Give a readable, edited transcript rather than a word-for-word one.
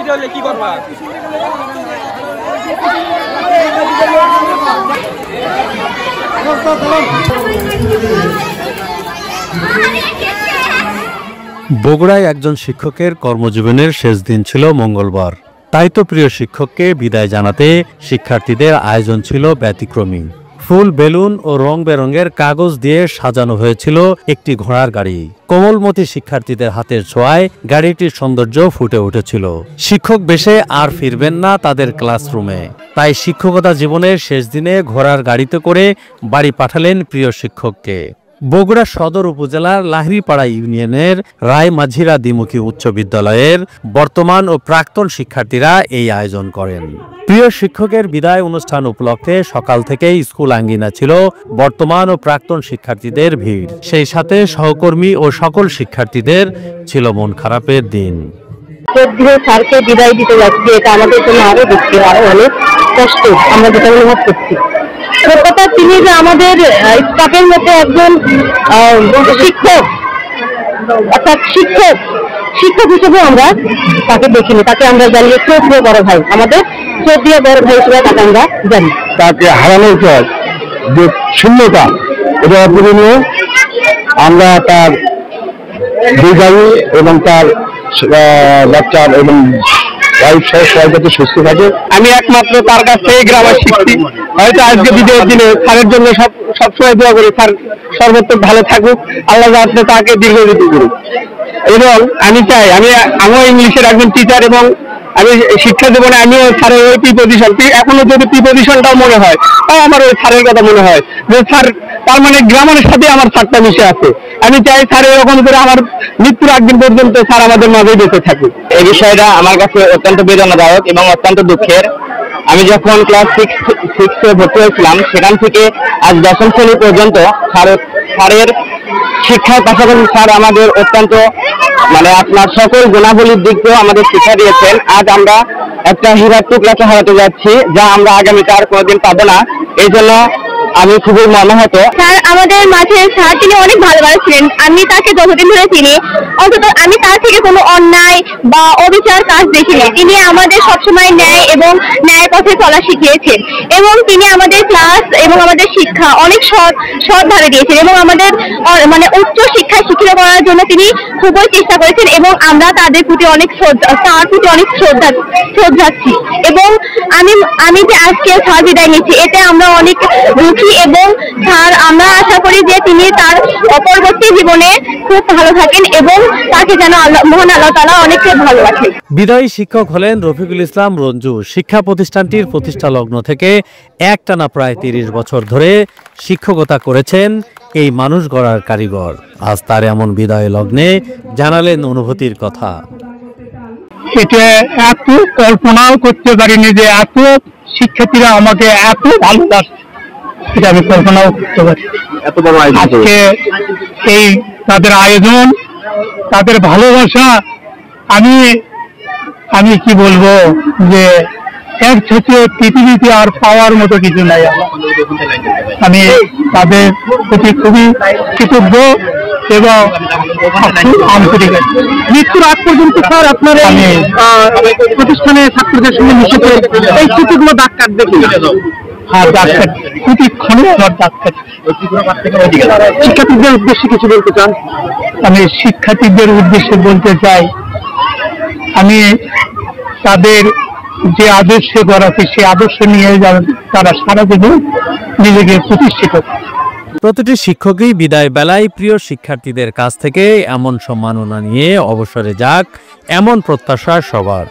শিক্ষার্থী হলে কি করবা? বগুড়ায় একজন শিক্ষকের কর্মজীবনের শেষ দিন ছিল মঙ্গলবার। তাই তো প্রিয় শিক্ষককে বিদায় জানাতে শিক্ষার্থীদের আয়োজন ছিল ব্যতিক্রমী। ফুল, বেলুন ও রং বেরঙের কাগজ দিয়ে সাজানো হয়েছিল একটি ঘোড়ার গাড়ি। কোমলমতি শিক্ষার্থীদের হাতের ছোঁয়ায় গাড়িটির সৌন্দর্য ফুটে উঠেছিল। শিক্ষক বেশে আর ফিরবেন না তাদের ক্লাসরুমে। তাই শিক্ষকতা জীবনের শেষ দিনে ঘোড়ার গাড়িতে করে বাড়ি পাঠালেন প্রিয় শিক্ষককে। বগুড়া সদর উপজেলার লাহিড়িপাড়া ইউনিয়নের রায়মাঝিরা দ্বিমুখী উচ্চ বিদ্যালয়ের বর্তমান ও প্রাক্তন শিক্ষার্থীরা এই আয়োজন করেন। প্রিয় শিক্ষকের বিদায় অনুষ্ঠান উপলক্ষে সকাল থেকেই স্কুল আঙ্গিনা ছিল বর্তমান ও প্রাক্তন শিক্ষার্থীদের ভিড়। সেই সাথে সহকর্মী ও সকল শিক্ষার্থীদের ছিল মন খারাপের দিন। স্যারকে বিদায় দিতে যাচ্ছি, এটা আমাদের জন্য আরো দুঃখের, আরো অনেক কষ্ট আমরা যেটা অনুভব করছি। কথা তিনি যে আমাদের স্টাফের মধ্যে একজন শিক্ষক, অর্থাৎ শিক্ষক হিসেবে আমরা তাকে দেখিনি। তাকে আমরা জানি শ্রদ্ধেয় বড় ভাই, আমাদের শ্রদ্ধেয় বড় ভাই হিসেবে তাকে আমরা জানি। তাকে হারানোর পর যে শূন্যতা, এটা অপূরণীয়। আমরা তার দীর্ঘায়ু এবং তার বাচ্চার এবং সবাই সুস্থ থাকে। আমি একমাত্র তার কাছ থেকে গ্রামার শিখছি। হয়তো আজকে বিদায়ের দিনে স্যারের জন্য সবসময় দোয়া করি, স্যার সর্বোত্তম ভালো থাকুক, আল্লাহ যাতে তাকে দীর্ঘজীবী করুক। এবং আমি চাই, আমিও ইংলিশের একজন টিচার এবং আমি শিক্ষা জীবনে আমিও স্যারের ওই প্রিপজিশন, এখনো যদি প্রিপজিশনটাও মনে হয়, তাও আমার ওই স্যারের কথা মনে হয় যে স্যার, তার মানে গ্রামারের সাথে আমার স্যারটা মিশে আছে। আমি চাই স্যার এরকম করে আমার মৃত্যুর একদিন পর্যন্ত স্যার আমাদের মাঝেই বেঁচে থাকুক। এই বিষয়টা আমার কাছে অত্যন্ত বেদনাদায়ক এবং অত্যন্ত দুঃখের। আমি যখন ক্লাস 6-এ ভর্তি হয়েছিলাম, সেখান থেকে আজ 10ম শ্রেণী পর্যন্ত স্যারের শিক্ষার পাশাপাশি স্যার আমাদের অত্যন্ত আপনার সকল গুণাবলীর দিক দিয়েও আমাদের শিক্ষা দিয়েছেন। আজ আমরা একটা হীরার টুকরাকে হারাতে যাচ্ছি, যা আমরা আগামীতে আর কোনোদিন পাবো না। এই জন্য আমি খুবই মর্মাহত। স্যার আমাদের মাঝে, স্যার তিনি অনেক ভালোবাসছিলেন। আমি তাকে যতদিন ধরে চিনি, অন্তত আমি তার থেকে কোনো অন্যায় বা অবিচার কাজ দেখিনি। তিনি আমাদের সবসময় ন্যায় এবং ন্যায় পথে চলা শিখিয়েছেন এবং তিনি আমাদের ক্লাস এবং আমাদের শিক্ষা অনেক সৎভাবে দিয়েছেন এবং আমাদের উচ্চ শিক্ষায় শিক্ষিত করার জন্য তিনি খুবই চেষ্টা করেছেন এবং আমরা তাদের প্রতি অনেক তার প্রতি অনেক শ্রদ্ধাচ্ছি। এবং আমি যে আজকে স্যার বিদায় নিচ্ছি, এতে আমরা অনেক দুঃখী এবং স্যার, আমরা আশা করি যে তিনি তার পরবর্তী জীবনে খুব ভালো থাকেন এবং তাকে যেন মহান আল্লাহ তাআলা অনেক ভালোবাসেন। বিদায়ী শিক্ষক হলেন রফিকুল ইসলাম রঞ্জু। শিক্ষা প্রতিষ্ঠানটির প্রতিষ্ঠা লগ্ন থেকে একটানা প্রায় 30 বছর ধরে শিক্ষকতা করেছেন এই মানুষ গড়ার কারিগর। আজ তার এমন বিদায় লগ্নে জানালেন অনুভূতির কথা। এটা এত কল্পনাও করতে পারিনি যে এত শিক্ষার্থীরা আমাকে এত ভালোবাসে, এটা আমি কল্পনাও করতে পারি। আজকে এই তাদের আয়োজন, তাদের ভালোবাসা, আমি কি বলবো যে এর থেকে পৃথিবীতে আর পাওয়ার মতো কিছু নাই। আমি তাদের প্রতি খুবই কৃতজ্ঞ এবং আন্তরিক। মৃত্যুর আগ পর্যন্ত স্যার আপনার প্রতিষ্ঠানে ছাত্রদের সঙ্গে মিশে এই স্মৃতিগুলো দাগ কাটবে কিনা? হ্যাঁ, দাগ কাটবে, প্রতিক্ষণে আমার দাগ কাটবে। শিক্ষার্থীদের উদ্দেশ্যে কিছু বলতে চান? আমি শিক্ষার্থীদের উদ্দেশ্যে বলতে চাই, আমি তাদের যে আদর্শে গড়াতে, সে আদর্শ নিয়ে তারা সারা জীবন নিজেকে প্রতিষ্ঠিত। প্রতিটি শিক্ষকই বিদায় বেলায় প্রিয় শিক্ষার্থীদের কাছ থেকে এমন সম্মাননা নিয়ে অবসরে যাক, এমন প্রত্যাশা সবার।